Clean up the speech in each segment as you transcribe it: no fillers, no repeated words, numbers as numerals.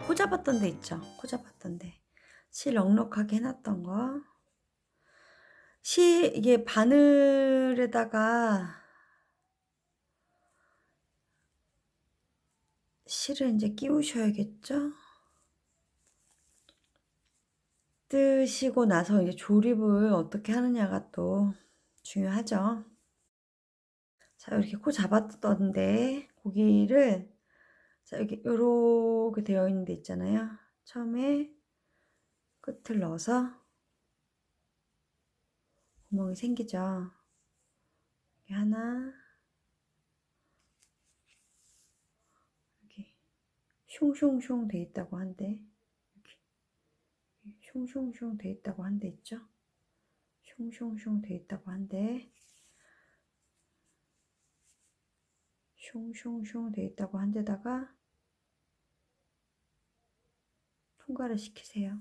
코 잡았던 데 있죠. 코 잡았던 데. 실 넉넉하게 해 놨던 거. 이게 바늘에다가 실을 인제 끼우셔야겠죠? 뜨시고 나서 이제 조립을 어떻게 하느냐가 또 중요하죠. 자, 이렇게 코 잡았던데 고기를, 자, 여기 요렇게 되어 있는 데 있잖아요. 처음에 끝을 넣어서 구멍이 생기죠. 여기 하나, 여기 슝슝슝 돼 있다고 한 데, 이렇게 슝슝슝 돼 있다고 한 데 있죠. 슝슝슝 돼 있다고 한 데, 슝슝슝 돼 있다고 한 데다가 통과를 시키세요.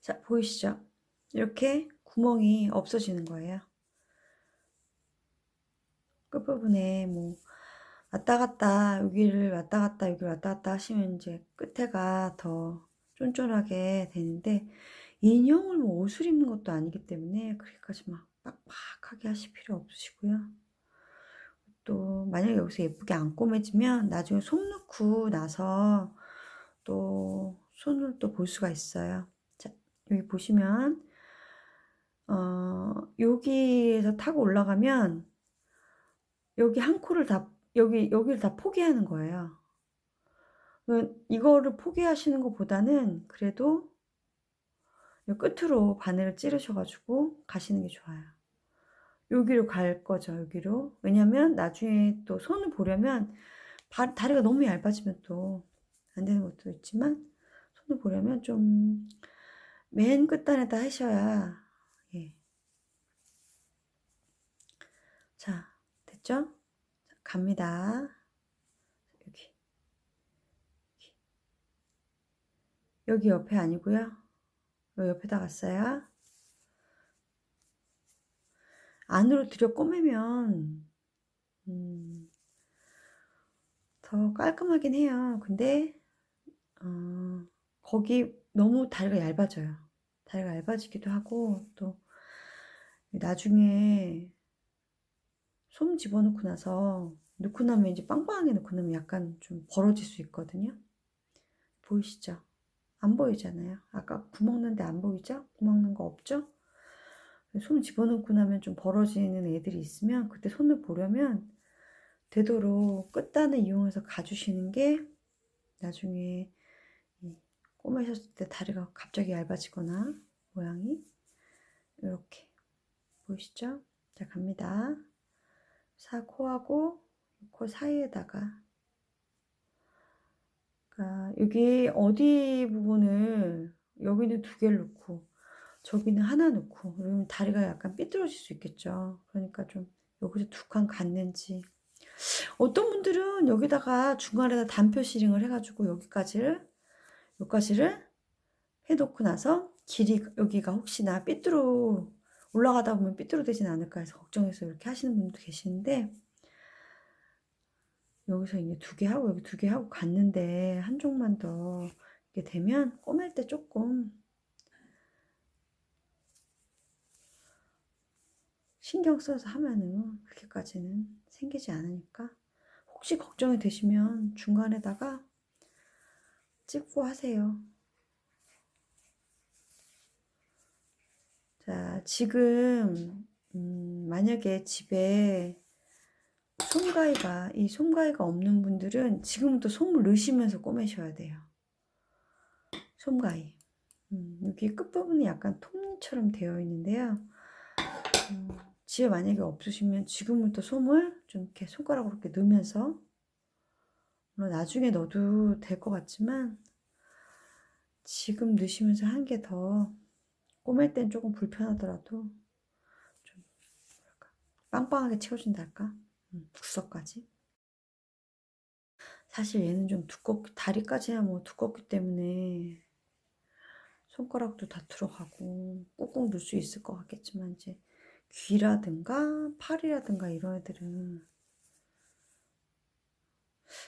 자, 보이시죠? 이렇게 구멍이 없어지는 거예요. 끝부분에 뭐 왔다 갔다, 여기를 왔다 갔다, 여기를 왔다 갔다 하시면 이제 끝에가 더 쫀쫀하게 되는데, 인형을 뭐 옷을 입는 것도 아니기 때문에 그렇게까지 막 빡빡하게 하실 필요 없으시고요. 또 만약에 여기서 예쁘게 안 꼬매지면 나중에 솜 넣고 나서 또 손을 또 볼 수가 있어요. 자, 여기 보시면 여기에서 타고 올라가면 여기 한 코를 다, 여기를 다 포기하는 거예요. 이거를 포기하시는 것보다는 그래도 요 끝으로 바늘을 찌르셔 가지고 가시는 게 좋아요. 여기로 갈 거죠, 여기로. 왜냐면 나중에 또 손을 보려면 다리가 너무 얇아지면 또 안 되는 것도 있지만, 손을 보려면 좀 맨 끝단에다 하셔야. 예. 자, 됐죠? 자, 갑니다. 여기. 여기 옆에 아니고요. 요 옆에다 갔어요. 안으로 들여 꼬매면 더 깔끔하긴 해요. 근데 거기 너무 다리가 얇아져요. 다리가 얇아지기도 하고, 또 나중에 솜 집어넣고 나서 넣고 나면 이제 빵빵하게 넣고 나면 약간 좀 벌어질 수 있거든요. 보이시죠? 안 보이잖아요. 아까 구멍 난 데 안 보이죠? 구멍 난 거 없죠? 손 집어넣고 나면 좀 벌어지는 애들이 있으면 그때 손을 보려면 되도록 끝단을 이용해서 가주시는 게, 나중에 꼬매셨을 때 다리가 갑자기 얇아지거나 모양이 이렇게 보이시죠? 자, 갑니다. 코하고 코 사이에다가, 그러니까 여기 어디 부분을, 여기는 두 개를 넣고 저기는 하나 넣고 그러면 다리가 약간 삐뚤어질 수 있겠죠. 그러니까 좀 여기서 두 칸 갔는지, 어떤 분들은 여기다가 중간에다 단표 시링을 해가지고 여기까지를 해놓고 나서 길이, 여기가 혹시나 삐뚤어 올라가다 보면 삐뚤어지진 않을까 해서 걱정해서 이렇게 하시는 분도 계시는데, 여기서 이제 두 개 하고 여기 두 개 하고 갔는데 한쪽만 더 이렇게 되면 꼬맬 때 조금 신경 써서 하면은 그렇게까지는 생기지 않으니까, 혹시 걱정이 되시면 중간에다가 찍고 하세요. 자, 지금 만약에 집에 솜가위가 없는 분들은 지금부터 솜을 넣으시면서 꼬매셔야 돼요. 솜가위. 여기 끝부분이 약간 톱니처럼 되어 있는데요. 집에 만약에 없으시면 지금부터 솜을 좀 이렇게 손가락으로 이렇게 넣으면서, 물론 나중에 넣어도 될 것 같지만 지금 넣으시면서 한 게 더 꼬맬 땐 조금 불편하더라도 좀 뭐랄까, 빵빵하게 채워준달까? 국서까지. 사실 얘는 좀 다리까지야 뭐 두껍기 때문에 손가락도 다 들어가고 꾹꾹 넣을 수 있을 것 같겠지만, 이제 귀라든가 팔이라든가 이런 애들은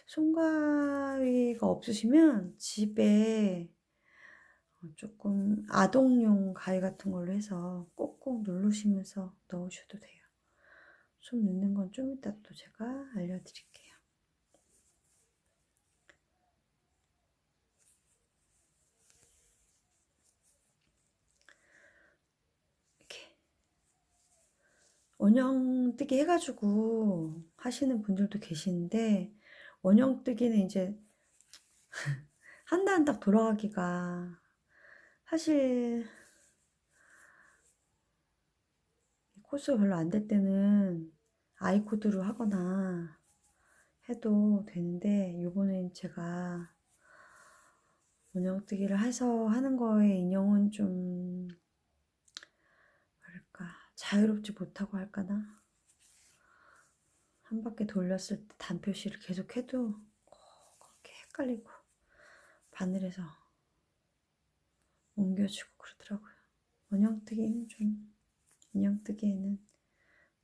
손가위가 없으시면 집에 조금 아동용 가위 같은 걸로 해서 꼭꼭 누르시면서 넣으셔도 돼요. 솜 넣는 건 좀 이따 또 제가 알려드릴게요. 이렇게 원형뜨기 해가지고 하시는 분들도 계시는데, 원형뜨기는 이제 한 단 딱 돌아가기가 사실 코스가 별로 안 될 때는 아이코드로 하거나 해도 되는데, 요번엔 제가 원형뜨기를 해서 하는 거에 인형은 좀 뭐랄까 자유롭지 못하고 할까나, 한 바퀴 돌렸을 때 단 표시를 계속 해도 그렇게 헷갈리고 바늘에서 옮겨주고 그러더라고요. 원형뜨기는 좀, 인형뜨기에는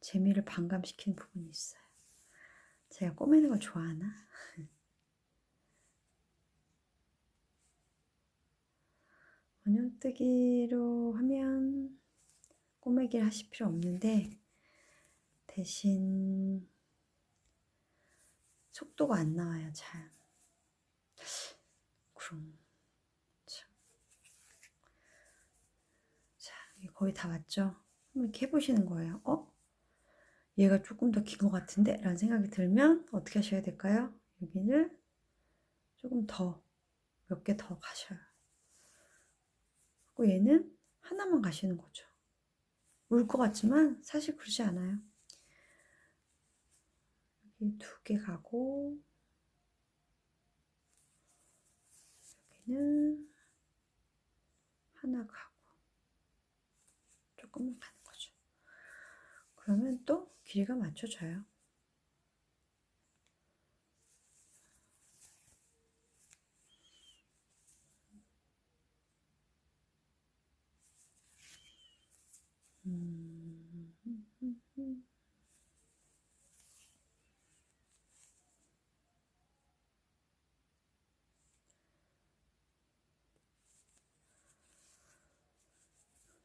재미를 반감시키는 부분이 있어요. 제가 꼬매는 걸 좋아하나? 원형뜨기로 하면 꼬매기를 하실 필요 없는데, 대신 속도가 안 나와요, 잘. 그럼 참. 자, 거의 다 왔죠? 이렇게 해보시는 거예요. 얘가 조금 더 긴 것 같은데? 라는 생각이 들면 어떻게 하셔야 될까요? 여기를 조금 더, 몇 개 더 가셔요. 그리고 얘는 하나만 가시는 거죠. 울 것 같지만 사실 그러지 않아요. 여기 2개 가고, 여기는 하나 가고, 조금만 가는 거죠. 그러면 또 길이가 맞춰져요.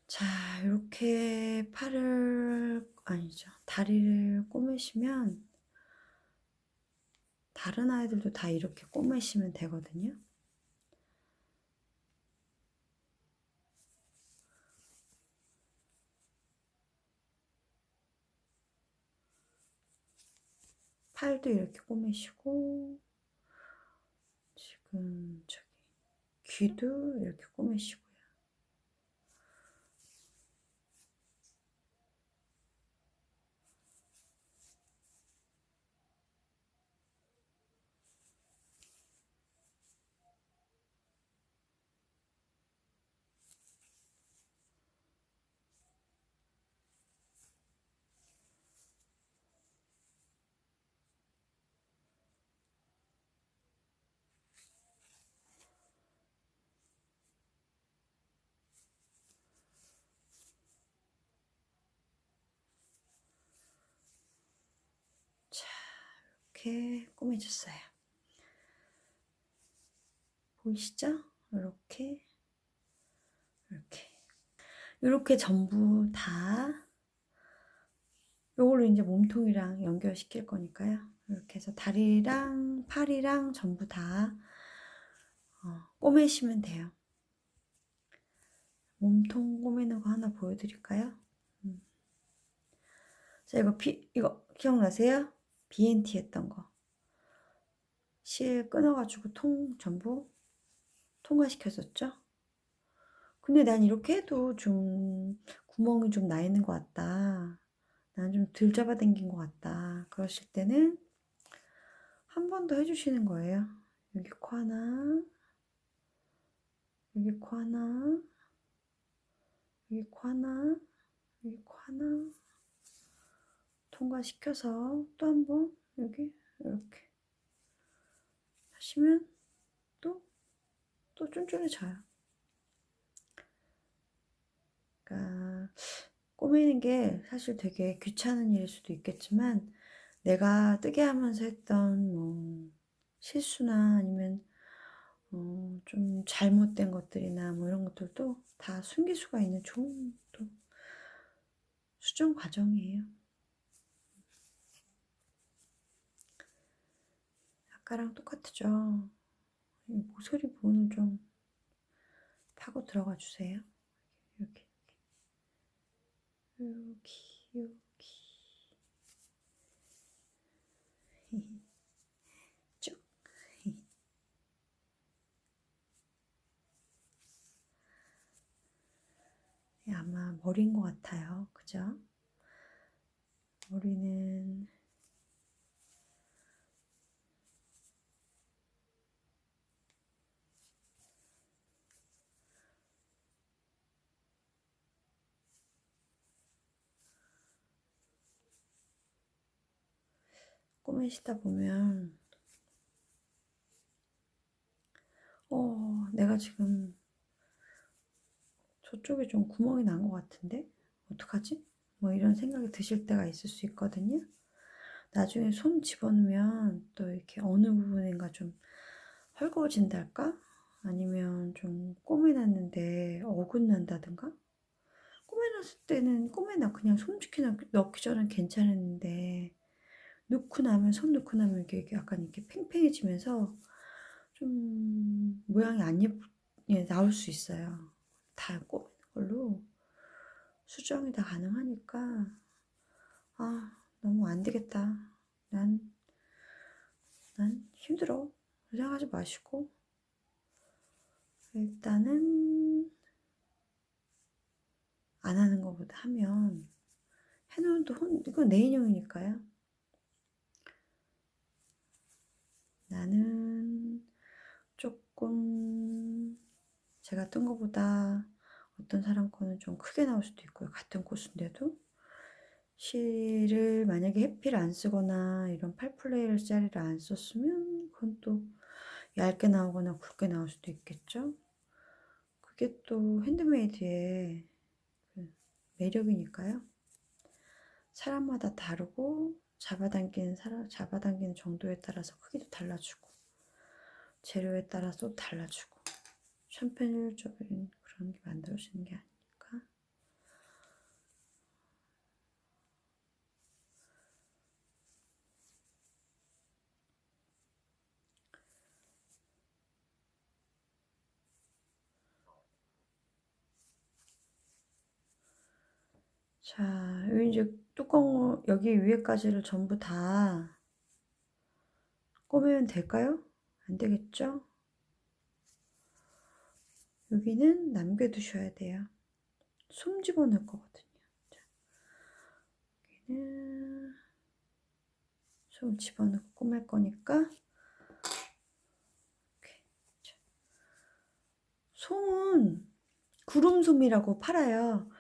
자, 이렇게 팔을, 아니죠, 다리를 꼬매시면 다른 아이들도 다 이렇게 꼬매시면 되거든요. 팔도 이렇게 꼬매시고, 지금 저기 귀도 이렇게 꼬매시고요. 자, 이렇게 꼬매졌어요. 보이시죠? 이렇게, 이렇게. 이렇게 전부 다 요걸로 이제 몸통이랑 연결시킬 거니까요. 이렇게 해서 다리랑 팔이랑 전부 다 꼬매시면 돼요. 몸통 꼬매는 거 하나 보여드릴까요? 자, 이거 기억나세요? BNT 했던 거. 실 끊어가지고 전부 통과시켰었죠? 근데 난 이렇게 해도 좀 구멍이 좀 나 있는 것 같다. 난 좀 덜 잡아당긴 것 같다. 그러실 때는 한 번 더 해주시는 거예요. 여기 코 하나, 여기 코 하나, 여기 코 하나, 여기 코 하나 통과시켜서 또 한 번 여기 이렇게 하시면 또 쫀쫀해져요. 그러니까 꼬매는 게 사실 되게 귀찮은 일일 수도 있겠지만 내가 뜨게 하면서 했던 뭐 실수나 아니면 좀 잘못된 것들이나 뭐 이런 것들도 다 숨길 수가 있는 좋은 또 수정 과정이에요. 아까랑 똑같죠? 이 모서리 부분을 좀 파고 들어가 주세요. 여기, 여기. 쭉. 아마 머리인 것 같아요. 그죠? 머리는 꼬매시다 보면 내가 지금 저쪽에 좀 구멍이 난 것 같은데 어떡하지? 뭐 이런 생각이 드실 때가 있을 수 있거든요. 나중에 손 집어넣으면 또 이렇게 어느 부분인가 좀 헐거워진달까? 아니면 좀 꼬매놨는데 어긋난다든가? 꼬매놨을 때는 그냥 솜지게 넣기 전엔 괜찮았는데 손 넣고 나면 이게 약간 이렇게 팽팽해지면서 좀 모양이 안 예쁘게 나올 수 있어요. 다 꼬매는 걸로 수정이 다 가능하니까 너무 안 되겠다. 난 힘들어. 생각하지 마시고 일단은 안 하는 것보다 하면 해놓은 또 이건 내 인형이니까요. 나는 조금 제가 뜬 것보다 어떤 사람 거는 좀 크게 나올 수도 있고요. 같은 코스인데도 실을 만약에 해피를 안 쓰거나 이런 8플레이짜리를 안 썼으면 그건 또 얇게 나오거나 굵게 나올 수도 있겠죠. 그게 또 핸드메이드의 그 매력이니까요. 사람마다 다르고 잡아당기는 정도에 따라서 크기도 달라지고 재료에 따라서 달라지고 천편일률적인 그런 게 만들어지는 게 아니니까. 자, 여기 이제 뚜껑 여기 위에까지를 전부 다 꼬매면 될까요? 안 되겠죠? 여기는 남겨두셔야 돼요. 솜 집어넣을 거거든요. 자, 여기는 솜 집어넣고 꼬맬 거니까 이렇게. 자, 솜은 구름솜이라고 팔아요.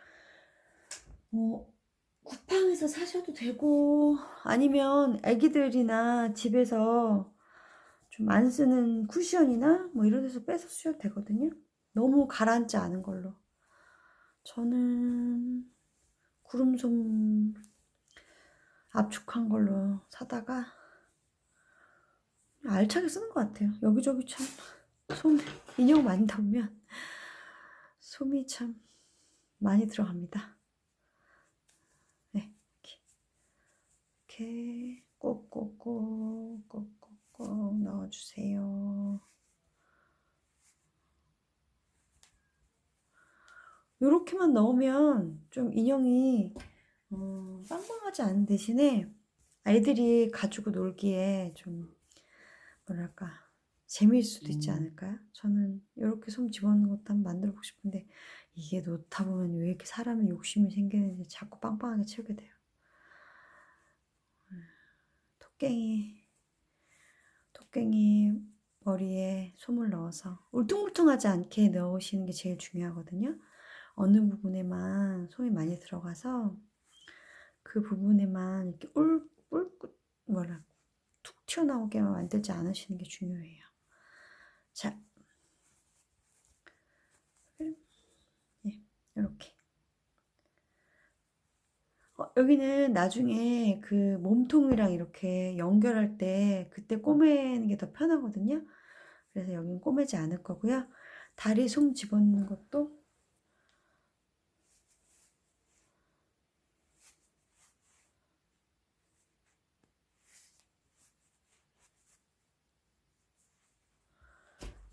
쿠팡에서 사셔도 되고 아니면 애기들이나 집에서 좀 안 쓰는 쿠션이나 뭐 이런 데서 빼서 쓰셔도 되거든요. 너무 가라앉지 않은 걸로. 저는 구름솜 압축한 걸로 사다가 알차게 쓰는 것 같아요. 여기저기 참 인형 만다 보면 솜이 참 많이 들어갑니다. 네, 이렇게 꼭꼭꼭 넣어주세요. 이렇게만 넣으면 좀 인형이 빵빵하지 않은 대신에 아이들이 가지고 놀기에 좀 뭐랄까 재미일 수도 있지 않을까요? 저는 이렇게 솜 집어넣는 것도 한번 만들어 보고 싶은데 이게 놓다 보면 왜 이렇게 사람이 욕심이 생기는지 자꾸 빵빵하게 채우게 돼요. 토깽이 머리에 솜을 넣어서 울퉁불퉁하지 않게 넣으시는 게 제일 중요하거든요. 어느 부분에만 솜이 많이 들어가서 그 부분에만 이렇게 툭 튀어나오게만 만들지 않으시는 게 중요해요. 자, 네, 이렇게 여기는 나중에 그 몸통이랑 이렇게 연결할 때 그때 꼬매는 게 더 편하거든요. 그래서 여긴 꼬매지 않을 거고요. 다리 솜 집어넣는 것도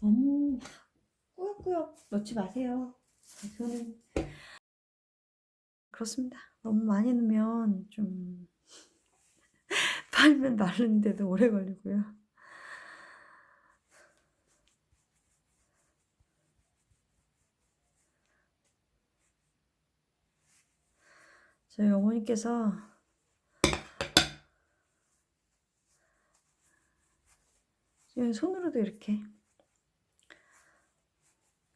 너무 꾸역꾸역 넣지 마세요. 저는 그렇습니다. 너무 많이 넣으면 좀 팔면 마르는데도 오래 걸리고요. 저희 어머니께서 그냥 손으로도 이렇게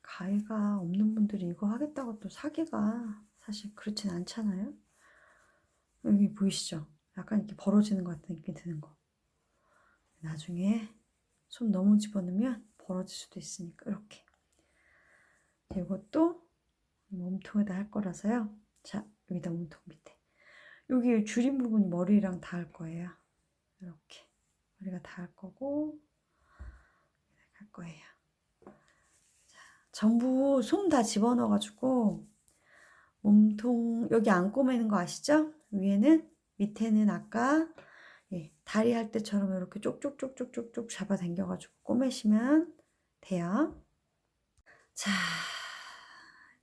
가위가 없는 분들이 이거 하겠다고 또 사기가 사실 그렇진 않잖아요. 여기 보이시죠? 약간 이렇게 벌어지는 것 같은 느낌이 드는 거. 나중에 손 너무 집어넣으면 벌어질 수도 있으니까 이렇게. 이것도 몸통에다 할 거라서요. 자, 여기다 몸통 밑에. 여기 줄인 부분이 머리랑 닿을 거예요. 이렇게. 머리가 닿을 거고 할 거예요. 자, 전부 솜 다 집어넣어가지고 몸통 여기 안 꼬매는 거 아시죠? 위에는 밑에는 아까 다리 할 때처럼 이렇게 쪽쪽쪽쪽쪽쪽 잡아당겨가지고 꼬매시면 돼요. 자,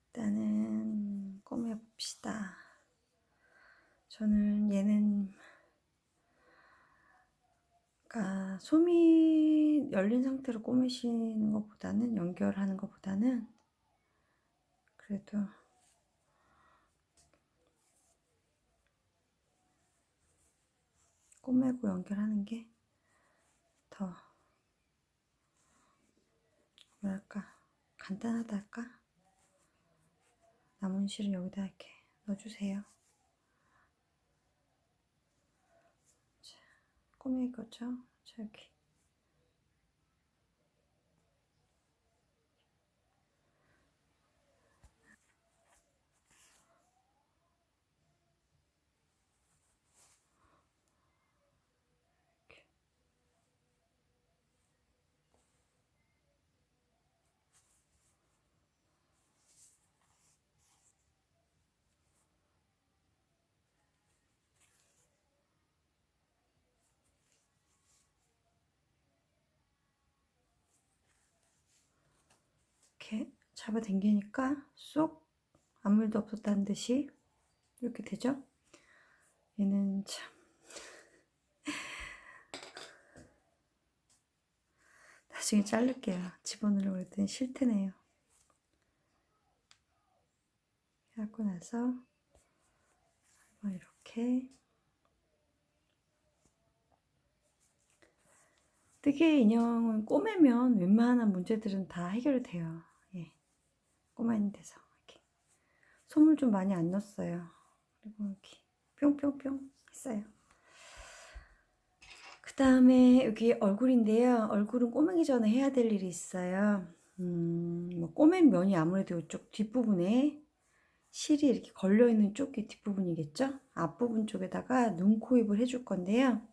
일단은 꼬매봅시다. 저는 얘는 그러니까 솜이 열린 상태로 꼬매시는 것보다는 연결하는 것보다는 그래도 꼬매고 연결하는 게 더 뭐랄까 간단하다 할까? 남은 실을 여기다 이렇게 넣어주세요. 자, 꼬매기 거죠? 자, 여기. 이렇게 잡아당기니까 쏙 아무 일도 없었다는 듯이 이렇게 되죠? 얘는 참 나중에 자를게요. 집어넣으려고 했더니 싫대네요. 하고 나서 이렇게 뜨개 인형은 꼬매면 웬만한 문제들은 다 해결이 돼요. 예, 꼬매는 데서 이렇게 솜을 좀 많이 안 넣었어요. 그리고 이렇게 뿅뿅뿅 했어요. 그 다음에 여기 얼굴인데요. 얼굴은 꼬매기 전에 해야 될 일이 있어요. 뭐 꼬맨 면이 아무래도 이쪽 뒷부분에 실이 이렇게 걸려있는 쪽이 뒷부분이겠죠? 앞부분 쪽에다가 눈, 코, 입을 해줄 건데요.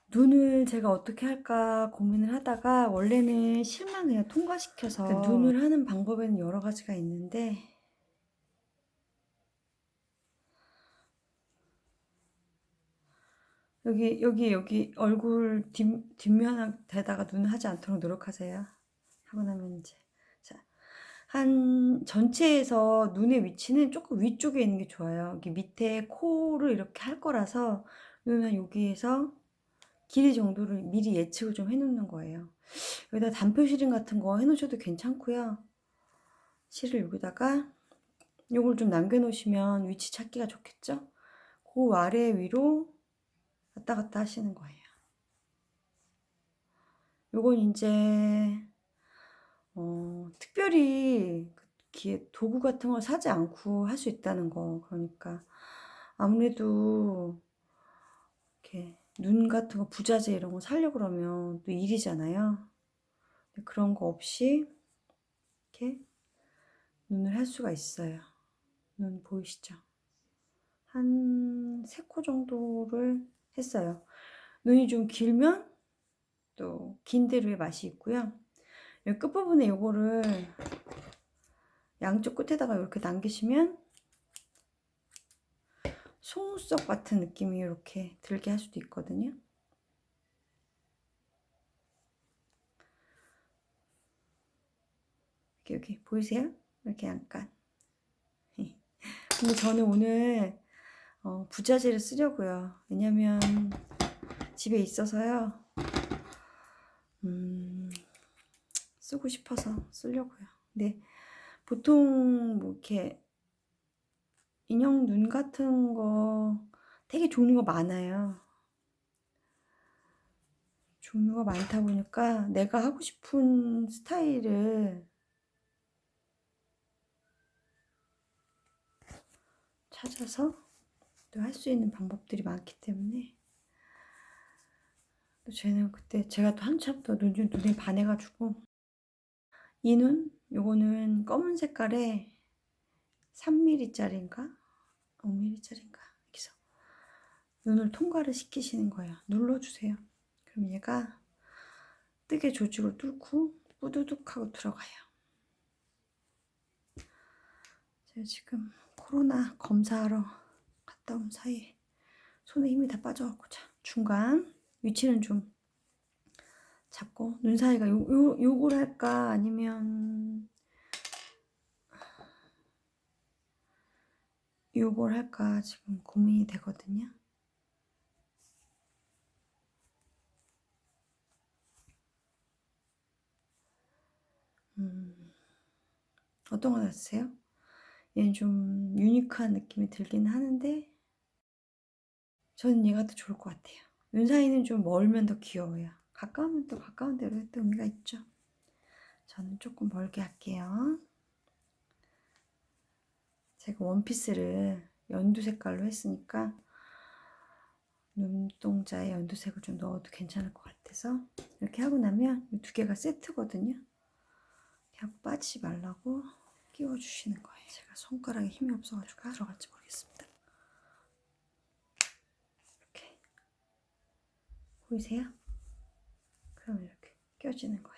눈을 제가 어떻게 할까 고민을 하다가 원래는 실만 그냥 통과시켜서 그러니까 눈을 하는 방법에는 여러 가지가 있는데 여기 얼굴 뒷면에다가 눈을 하지 않도록 노력하세요. 하고 나면 이제 자, 한 전체에서 눈의 위치는 조금 위쪽에 있는 게 좋아요. 여기 밑에 코를 이렇게 할 거라서 눈은 여기에서 길이 정도를 미리 예측을 좀 해놓는 거예요. 여기다 단표 실링 같은 거 해놓으셔도 괜찮고요. 실을 여기다가 요걸 좀 남겨놓으시면 위치 찾기가 좋겠죠? 그 아래 위로 왔다 갔다 하시는 거예요. 요건 이제 특별히 도구 같은 걸 사지 않고 할 수 있다는 거. 그러니까 아무래도 이렇게 눈 같은 거 부자재 이런 거 사려고 그러면 또 일이잖아요. 그런 거 없이 이렇게 눈을 할 수가 있어요. 눈 보이시죠? 한 3코 정도를 했어요. 눈이 좀 길면 또 긴 대로의 맛이 있고요. 여기 끝부분에 요거를 양쪽 끝에다가 이렇게 남기시면 속눈썹 같은 느낌이 이렇게 들게 할 수도 있거든요. 여기 보이세요? 이렇게 약간. 근데 저는 오늘 부자재를 쓰려고요. 왜냐면 집에 있어서요. 쓰고 싶어서 쓰려고요. 근데 보통 뭐 이렇게 인형 눈 같은 거 되게 종류가 많아요. 종류가 많다 보니까 내가 하고 싶은 스타일을 찾아서 또 할 수 있는 방법들이 많기 때문에 또 저는 그때 제가 또 한참 더 눈이 반해가지고 이 눈? 요거는 검은 색깔에 3mm짜리인가? 5mm짜리인가? 여기서 눈을 통과를 시키시는 거예요. 눌러주세요. 그럼 얘가 뜨개 조직을 뚫고 뿌두둑 하고 들어가요. 제가 지금 코로나 검사하러 갔다 온 사이에 손에 힘이 다 빠져갖고 자, 중간 위치는 좀 잡고 눈 사이가 요걸 할까 아니면 요걸 할까 지금 고민이 되거든요. 어떤 거 같으세요? 얘는 좀 유니크한 느낌이 들긴 하는데 저는 얘가 더 좋을 것 같아요. 눈 사이는 좀 멀면 더 귀여워요. 가까우면 또 가까운 대로 또 의미가 있죠. 저는 조금 멀게 할게요. 제가 원피스를 연두 색깔로 했으니까 눈동자에 연두색을 좀 넣어도 괜찮을 것 같아서 이렇게 하고 나면 이 두 개가 세트거든요. 이렇게 하고 빠지지 말라고 끼워주시는 거예요. 제가 손가락에 힘이 없어가지고 들어갈지 모르겠습니다. 이렇게 보이세요? 그럼 이렇게 껴지는 거예요.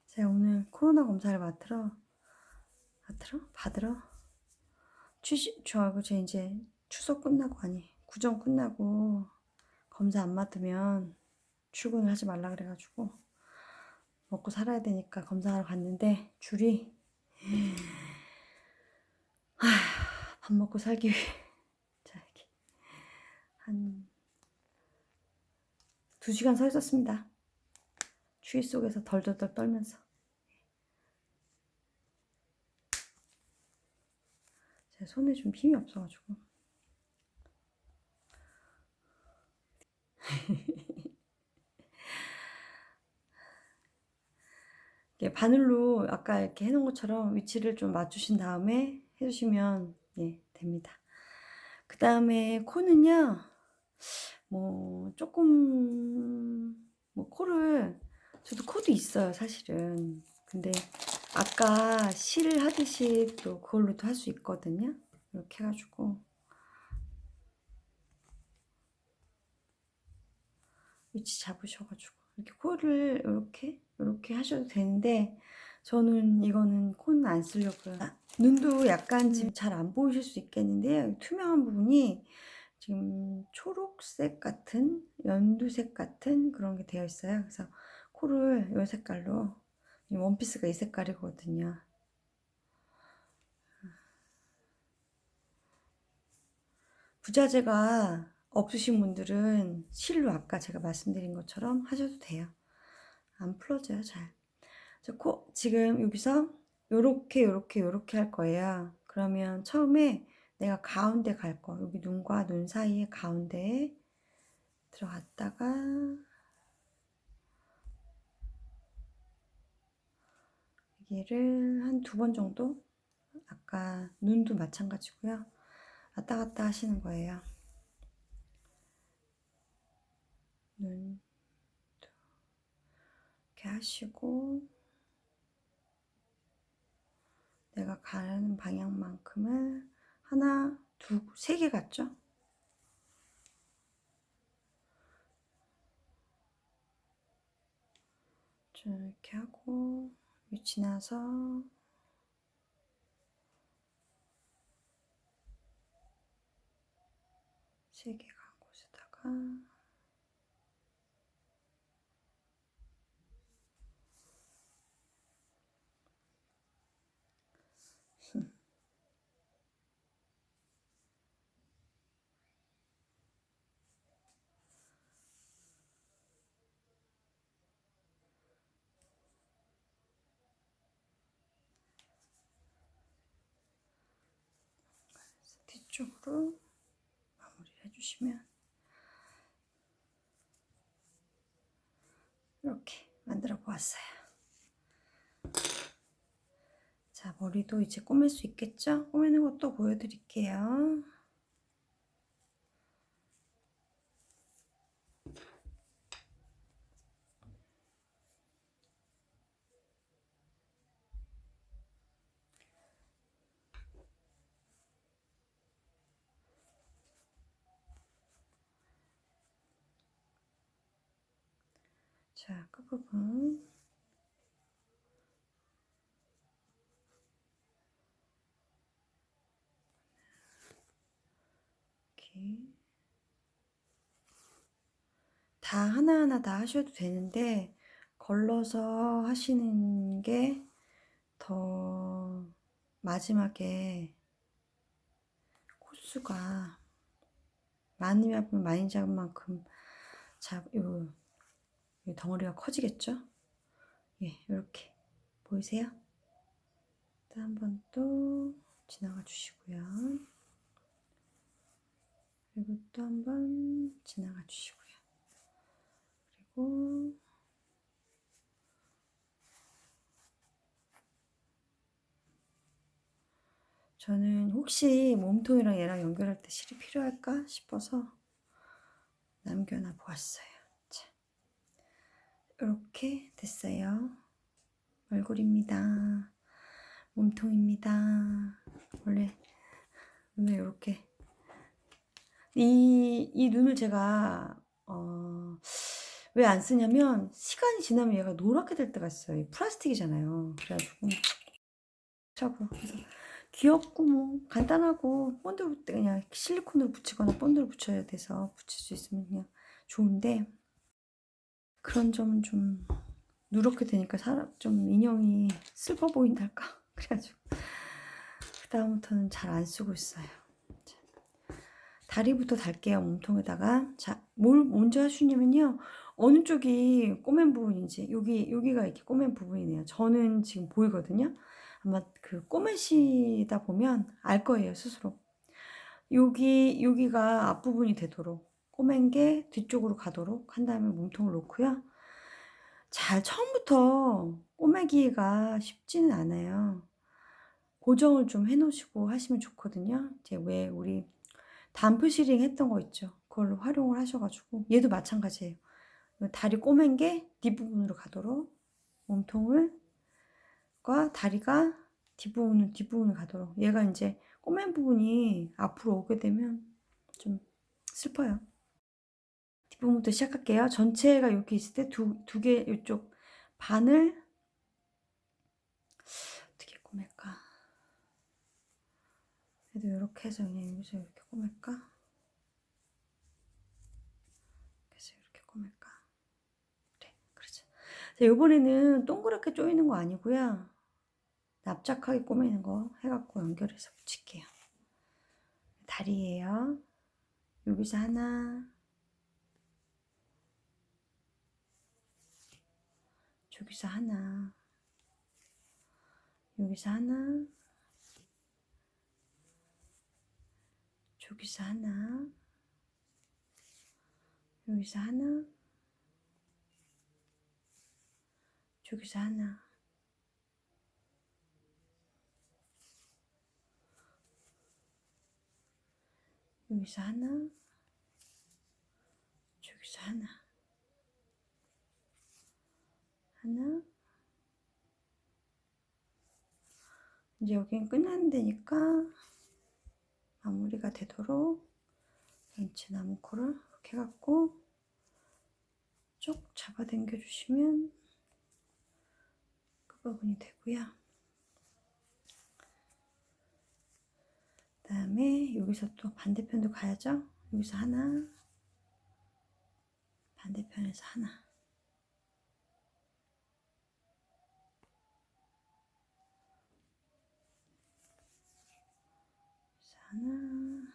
제가 오늘 코로나 검사를 받으러 저하고 제 이제 추석 끝나고 아니 구정 끝나고 검사 안 맞으면 출근을 하지 말라 그래가지고 먹고 살아야 되니까 검사하러 갔는데 줄이 밥 먹고 살기 위해 자 이렇게 한 2시간 서 있었습니다. 추위 속에서 덜덜덜 떨면서 제 손에 좀 힘이 없어가지고 바늘로 아까 이렇게 해놓은 것처럼 위치를 좀 맞추신 다음에 해주시면 예, 됩니다. 그 다음에 코는요, 뭐 조금 뭐 코를 저도 코도 있어요 사실은. 근데 아까 실 하듯이 또 그걸로도 할 수 있거든요. 이렇게 해가지고 위치 잡으셔가지고 이렇게 코를 이렇게 하셔도 되는데 저는 이거는 코는 안 쓰려고요. 눈도 약간 지금 잘 안 보이실 수 있겠는데 투명한 부분이 지금 초록색 같은 연두색 같은 그런 게 되어 있어요. 그래서 코를 이 색깔로 원피스가 이 색깔이거든요. 부자재가 없으신 분들은 실로 아까 제가 말씀드린 것처럼 하셔도 돼요. 안 풀어져요 잘. 지금 여기서 요렇게 할 거예요. 그러면 처음에 내가 가운데 갈 거, 여기 눈과 눈 사이에 가운데에 들어갔다가 여기를 한 2번 정도, 아까 눈도 마찬가지고요. 왔다 갔다 하시는 거예요. 눈, 이렇게 하시고 내가 가는 방향만큼을 하나, 두, 세 개 갔죠? 좀 이렇게 하고 지나서 세 개 간 곳에다가 뒤쪽으로 마무리를 해주시면 이렇게 만들어 보았어요. 자, 머리도 이제 꾸밀 수 있겠죠? 꾸미는 것도 보여드릴게요. 자, 끝부분 이렇게 다 하나하나 다 하셔도 되는데 걸러서 하시는 게 더 마지막에 코수가 많이 잡으면 많이 잡은 만큼 요 덩어리가 커지겠죠? 예, 이렇게 보이세요? 또 한 번 또 지나가 주시고요. 그리고 또 한 번 지나가 주시고요. 그리고 저는 혹시 몸통이랑 얘랑 연결할 때 실이 필요할까 싶어서 남겨놔 보았어요. 자, 이렇게 됐어요. 얼굴입니다. 몸통입니다. 원래 눈을 이렇게 이 눈을 제가 왜 안 쓰냐면 시간이 지나면 얘가 노랗게 될 때가 있어요. 플라스틱이잖아요. 그래가지고 차고 그래서 귀엽고 뭐 간단하고 본드로 그냥 실리콘으로 붙이거나 본드로 붙여야 돼서 붙일 수 있으면 그냥 좋은데 그런 점은 좀 누렇게 되니까 사람 좀 인형이 슬퍼 보인달까 그래가지고 그 다음부터는 잘 안 쓰고 있어요. 자, 다리부터 달게요. 몸통에다가. 자, 뭘 먼저 하시냐면요. 어느 쪽이 꼬맨 부분인지 여기가 이렇게 꼬맨 부분이네요. 저는 지금 보이거든요. 아마 그 꼬매시다 보면 알 거예요, 스스로. 여기가 앞부분이 되도록 꼬맨 게 뒤쪽으로 가도록 한 다음에 몸통을 놓고요. 잘 처음부터 꼬매기가 쉽지는 않아요. 고정을 좀 해놓으시고 하시면 좋거든요. 이제 왜 우리 단프 시링 했던 거 있죠. 그걸로 활용을 하셔가지고 얘도 마찬가지예요. 다리 꼬맨 게 뒷부분으로 가도록 몸통을 과 다리가 뒷부분을 가도록 얘가 이제 꼬맨 부분이 앞으로 오게 되면 좀 슬퍼요. 뒷부분부터 시작할게요. 전체가 이렇게 있을 때 두 개 이쪽 반을 어떻게 꼬맬까? 그래도 이렇게 해서 그냥 여기서 이렇게 꼬맬까? 그래서 이렇게 꼬맬까? 그래, 그렇죠. 자, 이번에는 동그랗게 조이는 거 아니고요. 납작하게 꼬매는 거 해갖고 연결해서 붙일게요. 다리예요. 여기서 하나, 저기서 하나, 여기서 하나, 저기서 하나, 여기서 하나, 저기서 하나, 여기서 하나, 저기서 하나, 하나, 이제 여긴 끝나는 데니까 마무리가 되도록 전체 나무코를 이렇게 해갖고 쭉 잡아당겨 주시면 끝부분이 되고요. 그 다음에 여기서 또 반대편도 가야죠. 여기서 하나, 반대편에서 하나. 여기서 하나.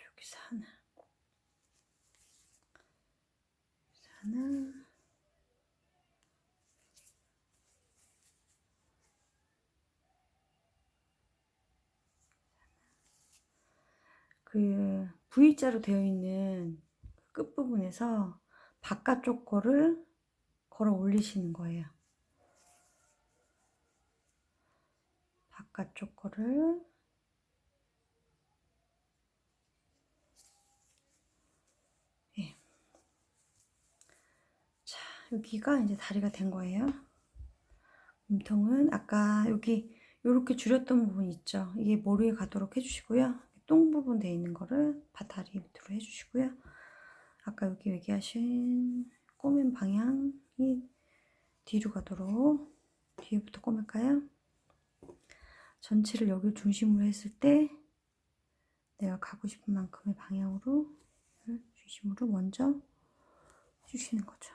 여기서 하나. 여기서 하나. 그 V자로 되어 있는 끝부분에서 바깥쪽 거를 걸어 올리시는 거예요. 바깥쪽 거를 예. 자, 여기가 이제 다리가 된 거예요. 몸통은 아까 여기 이렇게 줄였던 부분 있죠. 이게 머리에 가도록 해주시고요. 똥 부분 돼 있는 거를 다리 밑으로 해주시고요. 아까 여기 얘기하신 꼬맨 방향이 뒤로 가도록 뒤에부터 꼬맬까요? 전체를 여기 중심으로 했을 때 내가 가고 싶은 만큼의 방향으로 중심으로 먼저 해주시는 거죠.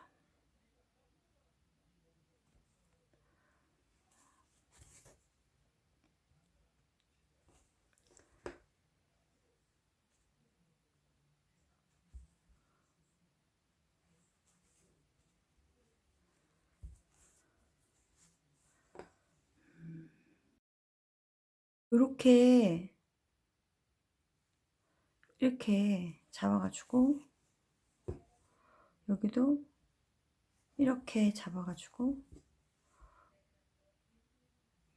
이렇게 잡아가지고 여기도 이렇게 잡아가지고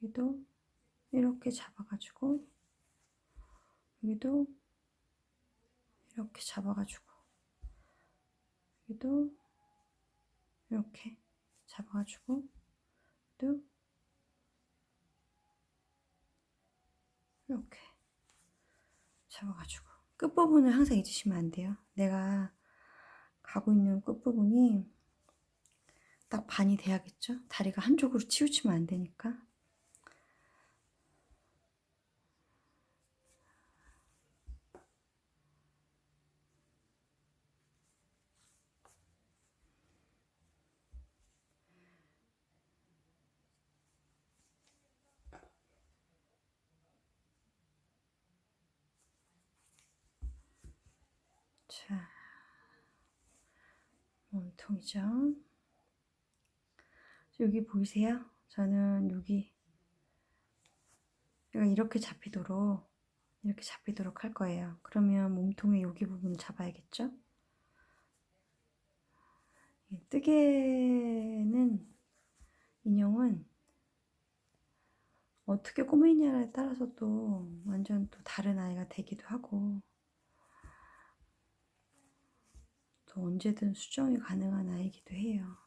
여기도 이렇게 잡아가지고 여기도 이렇게 잡아가지고 여기도 이렇게 잡아가지고 또 이렇게 잡아가지고 끝부분을 항상 잊으시면 안 돼요. 내가 가고 있는 끝부분이 딱 반이 돼야겠죠? 다리가 한쪽으로 치우치면 안 되니까. 자, 몸통이죠. 여기 보이세요? 저는 여기 이렇게 잡히도록 할 거예요. 그러면 몸통의 여기 부분을 잡아야겠죠? 뜨개는 인형은 어떻게 꾸미냐에 따라서 또 완전 또 다른 아이가 되기도 하고 또 언제든 수정이 가능한 아이기도 해요.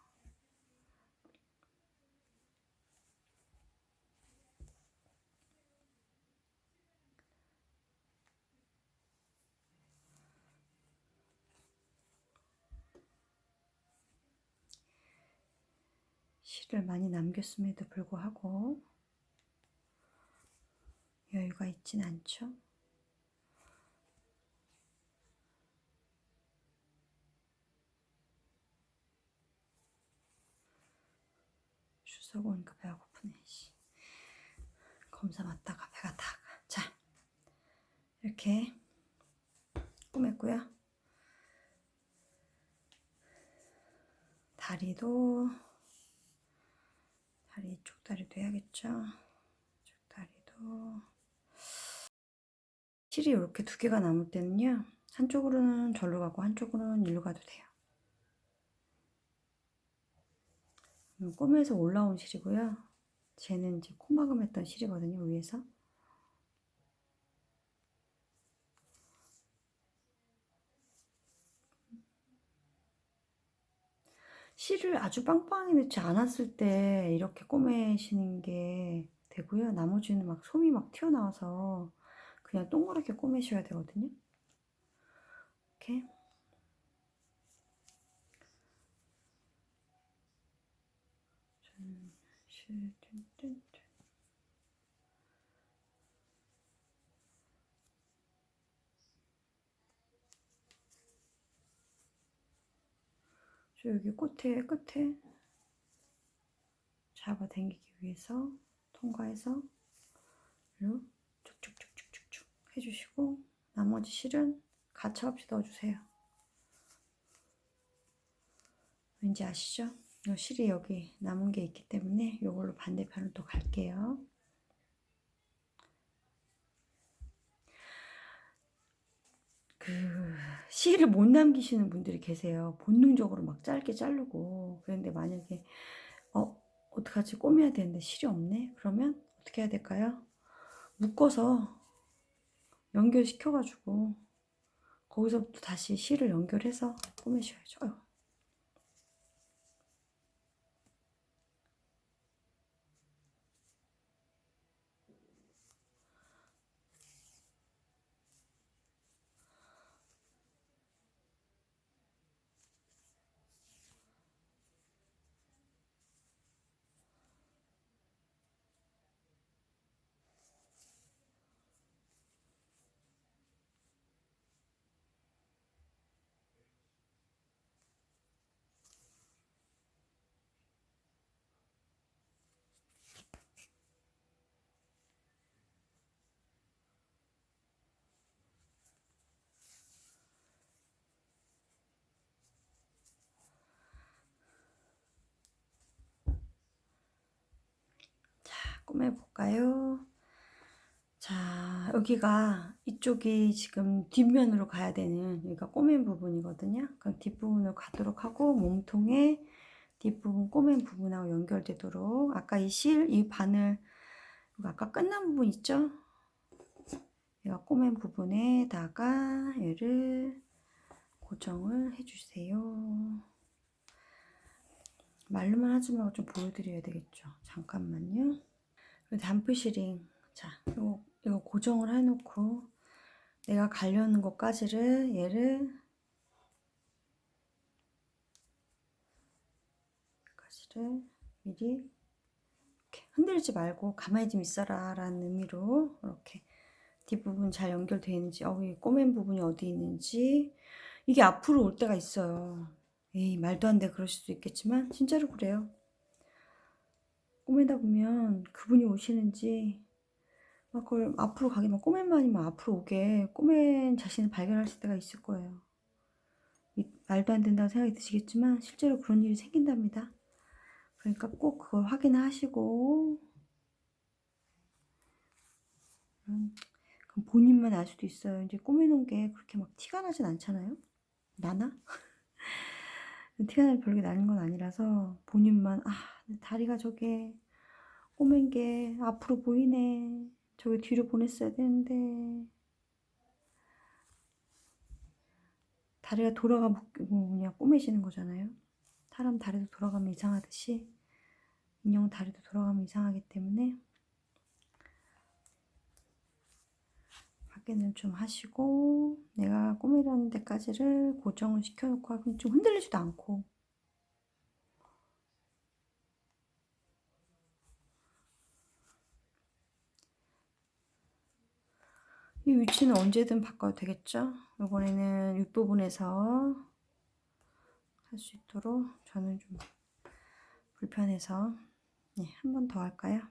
실을 많이 남겼음에도 불구하고 여유가 있진 않죠. 추석 오니까 배가 고프네. 검사 맞다가 배가 다. 자, 이렇게 꾸몄고요. 다리도 이쪽 다리도 해야겠죠. 이쪽 다리도 실이 이렇게 두 개가 남을 때는요, 한쪽으로는 절로 가고 한쪽으로는 일로 가도 돼요. 꿈에서 올라온 실이고요. 쟤는 이제 코막음했던 실이거든요, 위에서. 실을 아주 빵빵하게 넣지 않았을 때 이렇게 꼬매시는 게 되고요. 나머지는 막 솜이 막 튀어나와서 그냥 동그랗게 꼬매셔야 되거든요. 이렇게. 저 여기 끝에 잡아당기기 위해서 통과해서 이렇게 쭉쭉쭉쭉쭉쭉 해주시고 나머지 실은 가차없이 넣어주세요. 왠지 아시죠? 이 실이 여기 남은 게 있기 때문에 이걸로 반대편을 또 갈게요. 실을 못 남기시는 분들이 계세요. 본능적으로 막 짧게 자르고. 그런데 만약에 어떡하지? 꼬매야 되는데 실이 없네? 그러면 어떻게 해야 될까요? 묶어서 연결시켜가지고 거기서부터 다시 실을 연결해서 꼬매셔야죠. 아유. 꼬매볼까요? 자, 여기가 이쪽이 지금 뒷면으로 가야 되는 여기가 꼬맨 부분이거든요. 그럼 뒷부분으로 가도록 하고 몸통에 뒷부분 꼬맨 부분하고 연결되도록 아까 이 바늘 아까 끝난 부분 있죠? 얘가 꼬맨 부분에다가 얘를 고정을 해주세요. 말로만 하지 말고 좀 보여드려야 되겠죠. 잠깐만요. 단프시링. 자, 이거 고정을 해놓고 내가 가려는 것까지를 미리 이렇게 흔들지 말고 가만히 좀 있어라 라는 의미로 이렇게 뒷부분 잘 연결되어 있는지 이 꼬맨 부분이 어디 있는지 이게 앞으로 올 때가 있어요. 에이 말도 안 돼 그러실 수도 있겠지만 진짜로 그래요. 꼬매다 보면 그분이 오시는지 막 그걸 앞으로 가기만 꼬맨만이면 앞으로 오게 꼬맨 자신을 발견하실 때가 있을 거예요. 말도 안 된다고 생각이 드시겠지만 실제로 그런 일이 생긴답니다. 그러니까 꼭 그걸 확인하시고 그럼 본인만 알 수도 있어요. 이제 꼬매놓은 게 그렇게 막 티가 나진 않잖아요. 나나? 티가 나면 별게 나는 건 아니라서 본인만 다리가 저게 꼬맨 게 앞으로 보이네. 저게 뒤로 보냈어야 되는데 다리가 돌아가면 그냥 꼬매지는 거잖아요. 사람 다리도 돌아가면 이상하듯이 인형 다리도 돌아가면 이상하기 때문에 확인을 좀 하시고 내가 꼬매려는 데까지를 고정을 시켜놓고 하면 좀 흔들리지도 않고 이 위치는 언제든 바꿔도 되겠죠? 이번에는 윗부분에서 할 수 있도록 저는 좀 불편해서 한 번 더 할까요?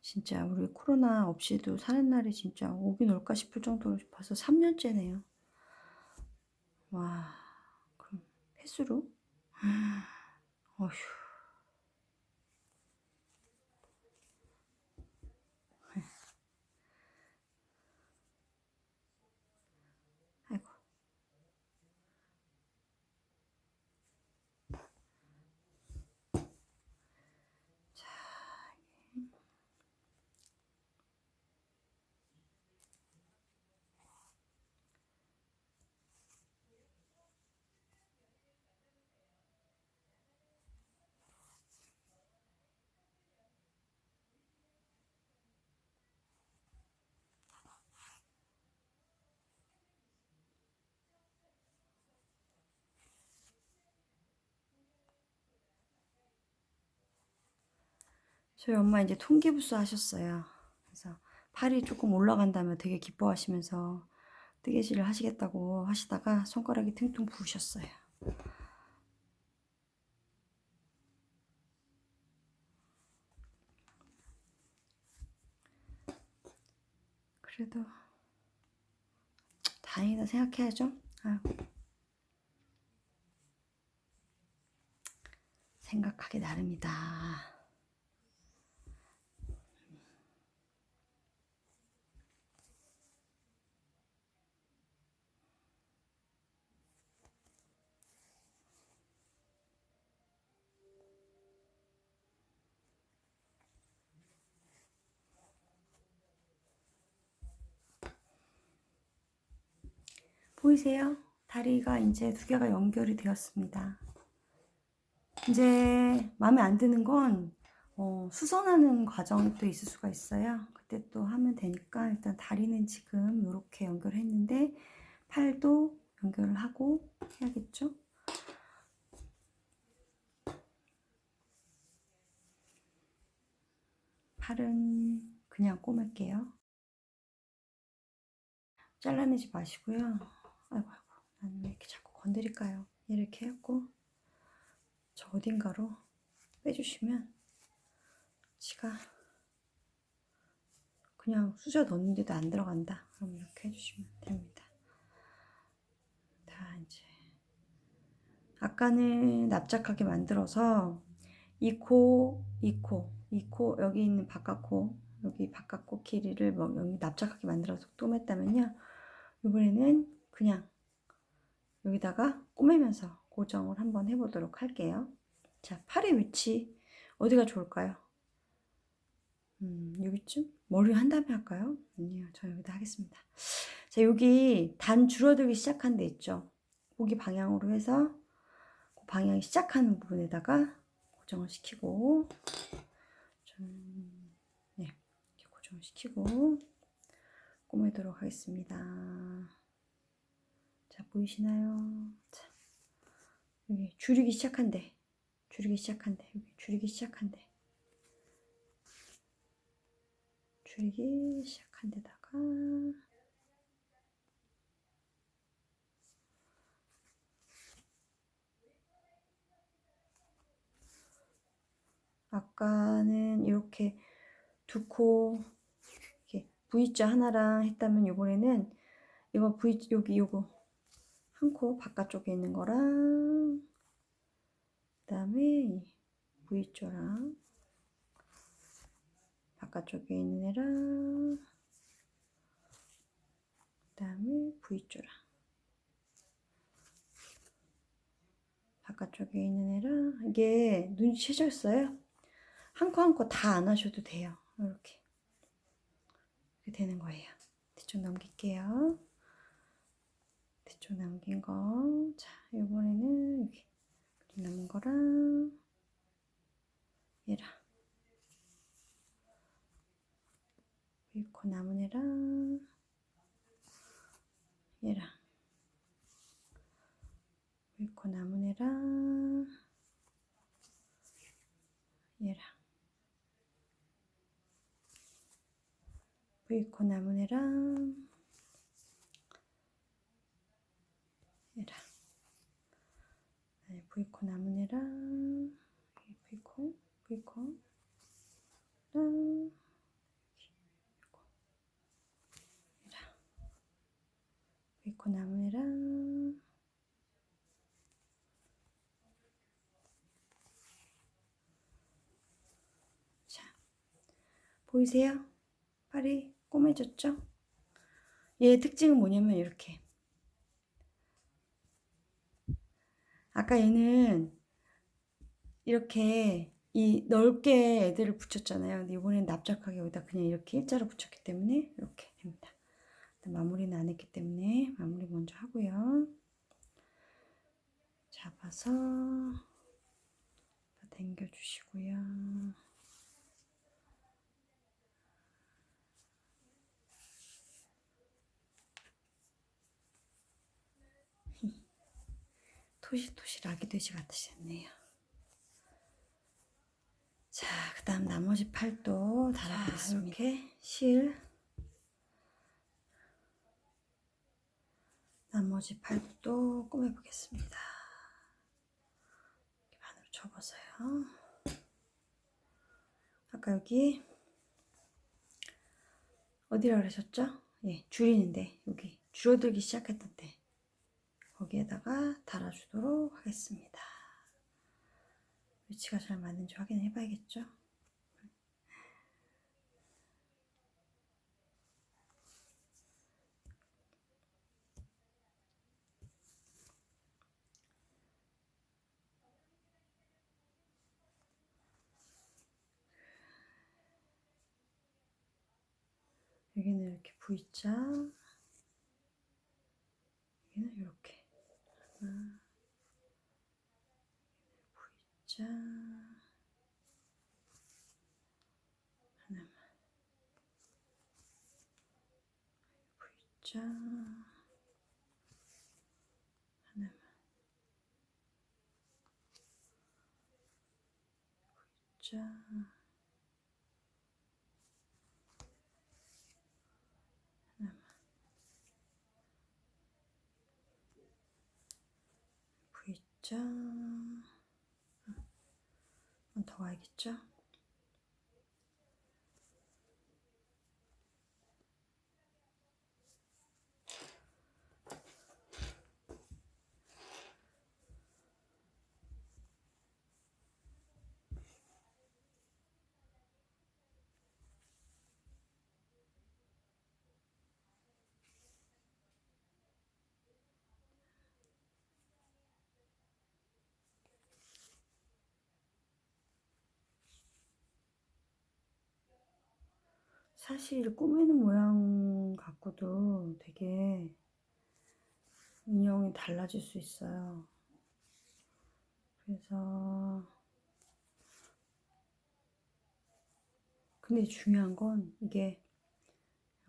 진짜 우리 코로나 없이도 사는 날이 진짜 오긴 올까 싶을 정도로 벌써 3년째네요. 와, 그럼 횟수로? 어휴. 저희 엄마 이제 통기부스 하셨어요. 그래서 팔이 조금 올라간다며 되게 기뻐하시면서 뜨개질을 하시겠다고 하시다가 손가락이 퉁퉁 부으셨어요. 그래도 다행이다 생각해야죠. 아유, 생각하기 나름이다. 보이세요? 다리가 이제 두 개가 연결이 되었습니다. 이제 마음에 안 드는 건 수선하는 과정이 또 있을 수가 있어요. 그때 또 하면 되니까 일단 다리는 지금 이렇게 연결했는데 팔도 연결을 하고 해야겠죠? 팔은 그냥 꼬맬게요. 잘라내지 마시고요. 아이고, 나는 왜 이렇게 자꾸 건드릴까요? 이렇게 해갖고 저 어딘가로 빼주시면 지가 그냥 수저 넣었는데도 안 들어간다. 그럼 이렇게 해주시면 됩니다. 자, 이제 아까는 납작하게 만들어서 이 코, 여기 있는 바깥코, 여기 바깥코 길이를 뭐 여기 납작하게 만들어서 꼬맸다면요. 이번에는 그냥 여기다가 꼬매면서 고정을 한번 해보도록 할게요. 자, 팔의 위치 어디가 좋을까요? 여기쯤? 머리 한 다음에 할까요? 아니요, 저 여기다 하겠습니다. 자, 여기 단 줄어들기 시작한 데 있죠? 거기 방향으로 해서 그 방향이 시작하는 부분에다가 고정을 시키고 좀, 네, 이렇게 고정을 시키고 꼬매도록 하겠습니다. 자, 보이시나요? 자, 여기 줄이기 시작한데, 여기 줄이기 시작한데, 줄이기 시작한 데다가 아까는 이렇게 두 코 이렇게 V자 하나랑 했다면 이번에는 이거 V 여기 요거 한 코 바깥쪽에 있는 거랑 그다음에 V자랑 바깥쪽에 있는 애랑 그다음에 V자랑 바깥쪽에 있는 애랑 이게 눈치채셨어요? 한 코 한 코 다 안 하셔도 돼요. 이렇게 되는 거예요. 뒤쪽 넘길게요. 뒤쪽 남긴 거. 자, 이번에는 여기 남은 거랑 얘랑 위 코 남은 애랑 얘랑 위 코 남은 애랑 얘랑 위 코 남은 애랑 얘랑 V 코 남은 애랑 V 코 V코랑 얘랑 V 코 남은 애랑 자, 보이세요? 팔이 꼬매졌죠? 얘의 특징은 뭐냐면 이렇게 아까 얘는 이렇게 이 넓게 애들을 붙였잖아요. 근데 이번엔 납작하게 여기다 그냥 이렇게 일자로 붙였기 때문에 이렇게 됩니다. 마무리는 안 했기 때문에 마무리 먼저 하고요. 잡아서 당겨주시고요. 토실토실 아기 돼지 같으셨네요. 자, 그 다음 나머지 팔도 달아보겠습니다. 이렇게 실, 나머지 팔도 꼬매보겠습니다. 이렇게 반으로 접어서요. 아까 여기 어디라 그러셨죠? 예, 줄이는데 여기 줄어들기 시작했던 때 거기에다가 달아주도록 하겠습니다. 위치가 잘 맞는지 확인해 봐야겠죠? 여기는 이렇게 V자, 여기는 이렇게 하나, V자, 하나만, V자, 하나만, V자, 하나만, V자, 한 번 더 가야겠죠? 사실 꼬매는 모양 갖고도 되게 인형이 달라질 수 있어요. 그래서 근데 중요한 건 이게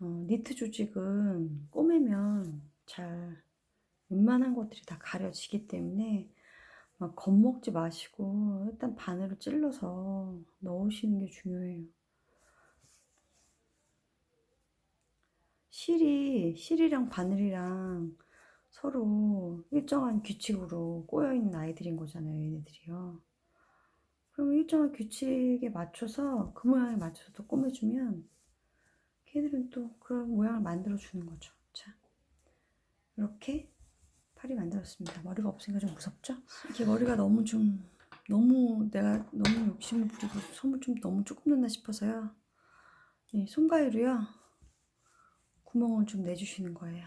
니트 조직은 꼬매면 잘 웬만한 것들이 다 가려지기 때문에 막 겁먹지 마시고 일단 바늘을 찔러서 넣으시는 게 중요해요. 실이랑 바늘이랑 서로 일정한 규칙으로 꼬여있는 아이들인 거잖아요, 얘네들이요. 그럼 일정한 규칙에 맞춰서 그 모양에 맞춰서 또 꼬매주면 걔들은 또 그런 모양을 만들어주는 거죠. 자, 이렇게 팔이 만들었습니다. 머리가 없으니까 좀 무섭죠? 이게 머리가 너무 내가 너무 욕심을 부리고 솜을 좀 너무 조금 넣나 싶어서요. 이 솜가위로요, 구멍을 좀 내주시는 거예요.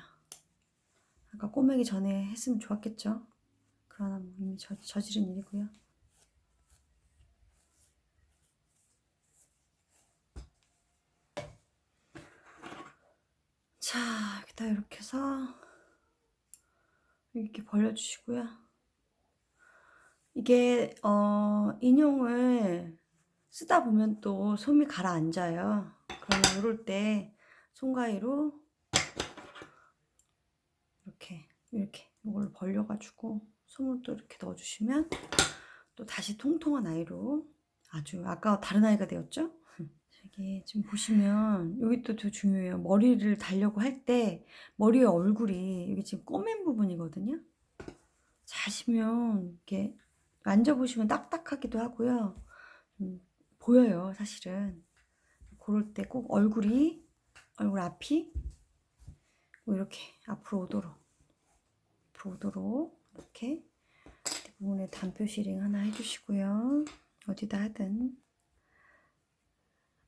아까 꼬매기 전에 했으면 좋았겠죠? 그러나 뭐 이미 저지른 일이고요. 자, 여기다 이렇게 해서 이렇게 벌려주시고요. 이게 인형을 쓰다 보면 또 솜이 가라앉아요. 그러면 이럴 때 손가위로 이렇게 이걸로 벌려가지고 솜을 또 이렇게 넣어주시면 또 다시 통통한 아이로 아주 아까 다른 아이가 되었죠? 이게 지금 보시면 여기 또 더 중요해요. 머리를 달려고 할 때 머리의 얼굴이 여기 지금 꼬맨 부분이거든요. 자시면 이렇게 만져보시면 딱딱하기도 하고요. 보여요, 사실은. 그럴 때 꼭 얼굴 앞이 뭐 이렇게 앞으로 오도록 이렇게 부분에 단표 시링 하나 해주시고요. 어디다 하든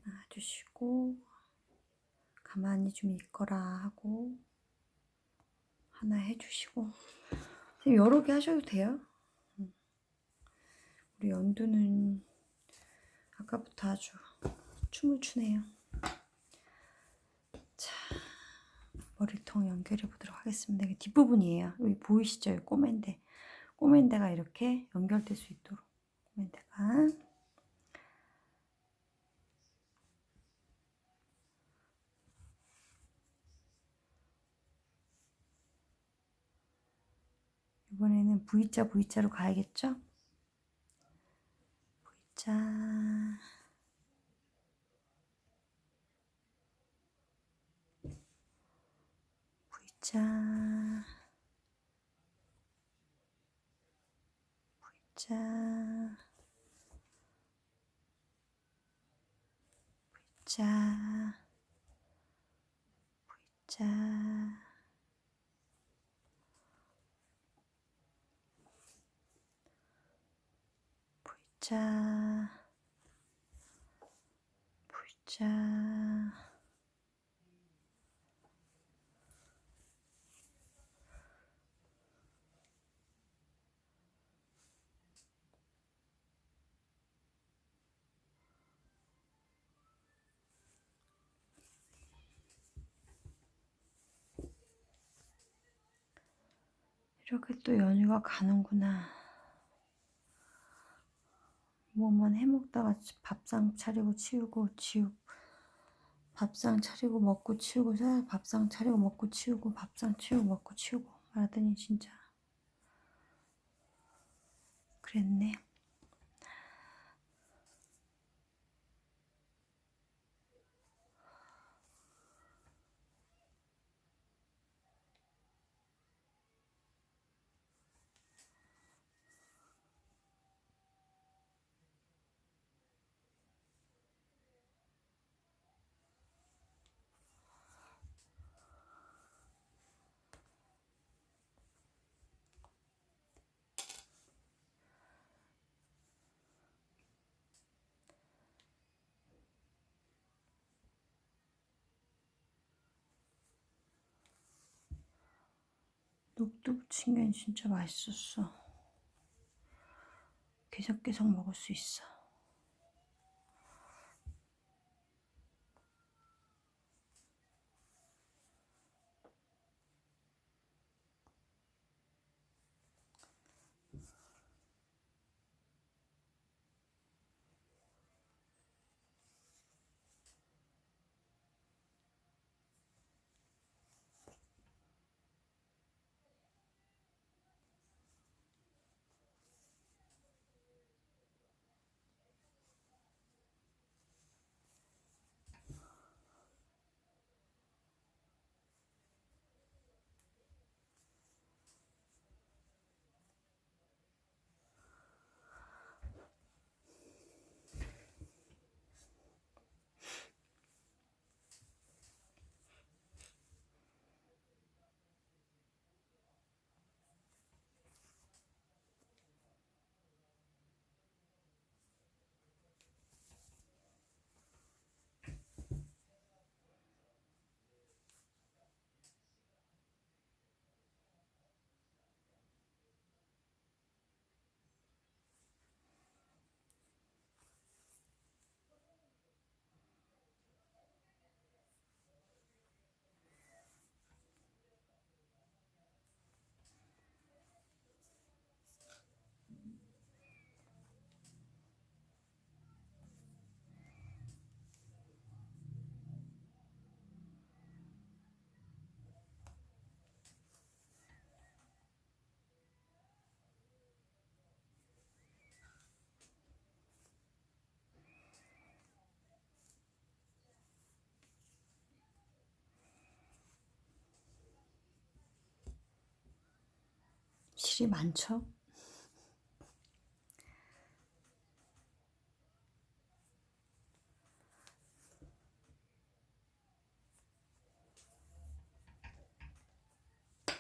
하나 해주시고 가만히 좀 있거라 하고 하나 해주시고 여러 개 하셔도 돼요. 우리 연두는 아까부터 아주 춤을 추네요. 자, 머리통 연결해 보도록 하겠습니다. 이게 뒷부분이에요. 여기 보이시죠? 여기 꼬맨 데가 이렇게 연결될 수 있도록 꼬맨 데가 이번에는 V자로 가야겠죠? V자, V자, V자, V자, V자, V자, V자, 이렇게 또 연휴가 가는구나. 뭐만 해먹다가 밥상 차리고 치우고 밥상 차리고 먹고 치우고 밥상 차리고 먹고 치우고 밥상 치우고 먹고 치우고 말하더니 진짜 그랬네. 녹두 부침개는 진짜 맛있었어. 계속 먹을 수 있어. 실이 많죠?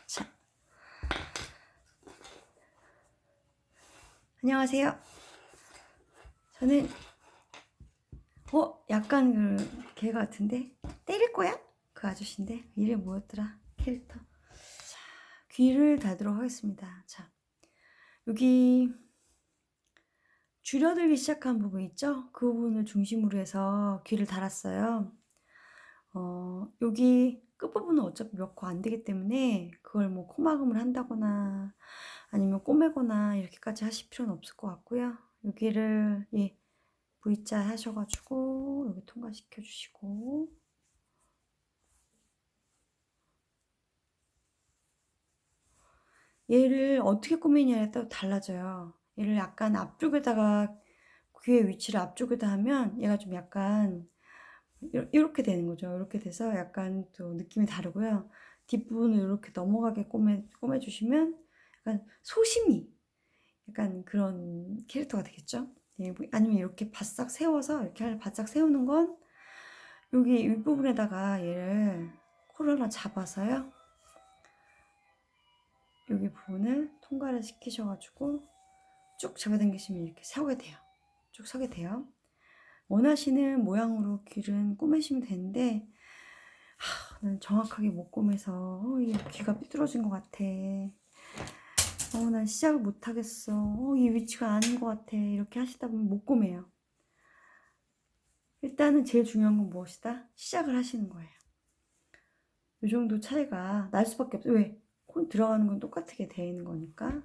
자, 안녕하세요. 저는 약간 걔 같은데? 때릴 거야? 그 아저씨인데? 이름이 뭐였더라? 캐릭터. 자, 귀를 닫도록 하겠습니다. 자, 여기 줄어들기 시작한 부분 있죠? 그 부분을 중심으로 해서 귀를 달았어요. 여기 끝부분은 어차피 몇 코 안 되기 때문에 그걸 뭐 코막음을 한다거나 아니면 꼬매거나 이렇게까지 하실 필요는 없을 것 같고요. 여기를 V자 하셔가지고 여기 통과시켜 주시고 얘를 어떻게 꾸미냐에 따라 달라져요. 얘를 약간 앞쪽에다가 귀의 위치를 앞쪽에다 하면 얘가 좀 약간 이렇게 되는 거죠. 이렇게 돼서 약간 또 느낌이 다르고요. 뒷부분을 이렇게 넘어가게 꼬매주시면 약간 소심이 약간 그런 캐릭터가 되겠죠. 아니면 이렇게 바싹 세워서 이렇게 바싹 세우는 건 여기 윗부분에다가 얘를 코를 하나 잡아서요. 여기 부분을 통과를 시키셔가지고 쭉 잡아당기시면 이렇게 서게 돼요. 쭉 서게 돼요. 원하시는 모양으로 귀를 꼬매시면 되는데 난 정확하게 못 꼬매서 이 귀가 삐뚤어진 것 같아. 난 시작을 못 하겠어. 이 위치가 아닌 것 같아. 이렇게 하시다 보면 못 꼬매요. 일단은 제일 중요한 건 무엇이다? 시작을 하시는 거예요. 이 정도 차이가 날 수밖에 없어요. 왜? 콘 들어가는 건 똑같게 되어 있는 거니까.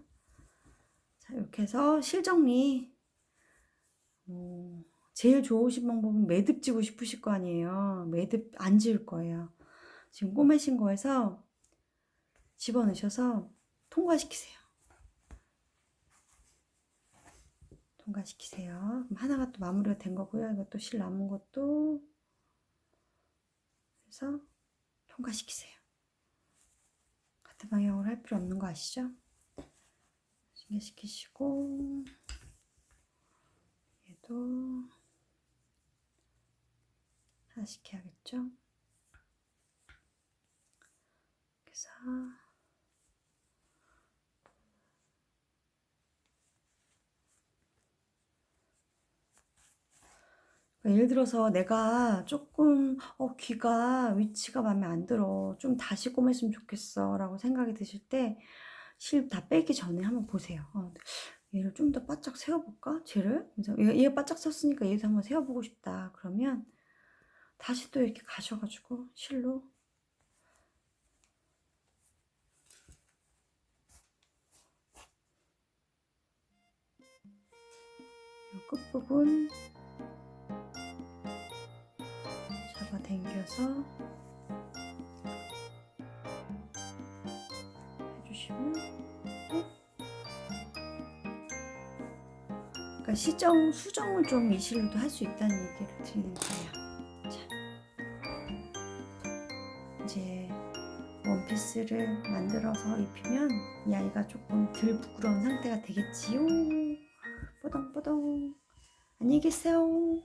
자, 이렇게 해서 실정리. 제일 좋으신 방법은 매듭 지고 싶으실 거 아니에요. 매듭 안 지을 거예요. 지금 꼬매신 거에서 집어넣으셔서 통과시키세요. 통과시키세요. 그럼 하나가 또 마무리가 된 거고요. 이것도 실 남은 것도 해서 통과시키세요. 같은 방향으로 할 필요 없는 거 아시죠? 신경시키시고 얘도 하나씩 해야겠죠? 그래서 예를 들어서 내가 조금 귀가 위치가 마음에 안 들어. 좀 다시 꼬맸으면 좋겠어 라고 생각이 드실 때 실 다 빼기 전에 한번 보세요. 얘를 좀 더 바짝 세워볼까? 쟤를? 그래서 얘가 바짝 섰으니까 얘도 한번 세워보고 싶다. 그러면 다시 또 이렇게 가셔가지고 실로 이 끝부분 잡아당겨서 해주시면 그러니까 수정을 좀 이 실로도 할 수 있다는 얘기를 드리는 거예요. 자, 이제 원피스를 만들어서 입히면 이 아이가 조금 덜 부끄러운 상태가 되겠지요. 뽀동뽀동. 안녕히 계세요.